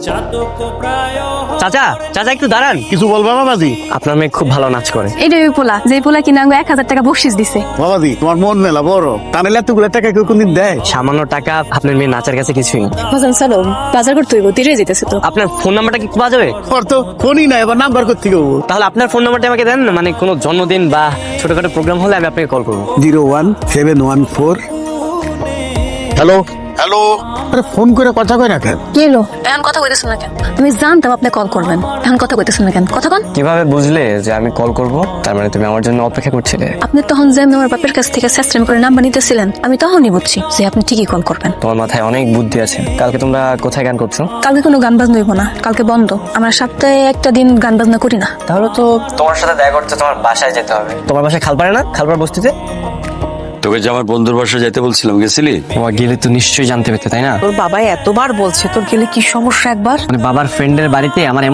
চাচা চাচা একটু দাঁড়ান। কিছু বলবা বাবাজি? আপনার মেয়ে খুব ভালো নাচ করে। এটা ওই পোলা যে পোলা কিনা 1000 টাকা বকশিস দিছে। বাবাজি তোমার মন মেলা বড়, তাহলে এতগুলো টাকা কেউ কোনদিন দেয়? সামান্য টাকা আপনার মেয়ে নাচের কাছে কিছুই না। বাজার চলো, বাজার করতে হইব, তীরে যেতেছে তো। আপনার ফোন নাম্বারটা কি পাওয়া যাবে? তোর তো ফোনই নাই, এবার নাম্বার করতে গো। তাহলে আপনার ফোন নাম্বারটা আমাকে দেন, মানে কোনো জন্মদিন বা ছোটখাটো প্রোগ্রাম হলে আমি আপনাকে কল করবো। 01714। হ্যালো হ্যালো, আরে ফোন করে কথা কয় না কেন? কি হলো? এখন কথা কইতেছ না কেন? আমি জানতাম আপনি কল করবেন, এখন কথা কইতেছ না কেন? কথা কন। কিভাবে বুঝলে যে আমি কল করব? তার মানে তুমি আমার জন্য অপেক্ষা করছিলে। আপনি তখন যে আমার বাপের কাছ থেকে সিস্টেম করে নাম্বার নিতেছিলেন, আমি তখনই বুঝছি যে আপনি ঠিকই কল করবেন। তোমার মাথায় অনেক বুদ্ধি আছে। কালকে তোমরা কোথায় গান করছো? কালকে কোনো গান বাজনা হইব না, কালকে বন্ধ। আমরা সপ্তাহে একটা দিন গান বাজনা করি না। তাহলে তো তোমার সাথে দেখা করতে তোমার বাসায় যেতে হবে। তোমার বাসায় খালপাড়ে না? খালপাড় বস্তিতে। তোকে যে আমার বন্ধুর বাসায় যাইতে বলছিলাম, গেছিলি? তোমার গেলে তো নিশ্চয়ই জানতে পেতে, তাই না? তোর বাবা এতবার বলছে তোর গেলে কি সমস্যা একবার। মানে বাবার ফ্রেন্ডের বাড়িতে আমার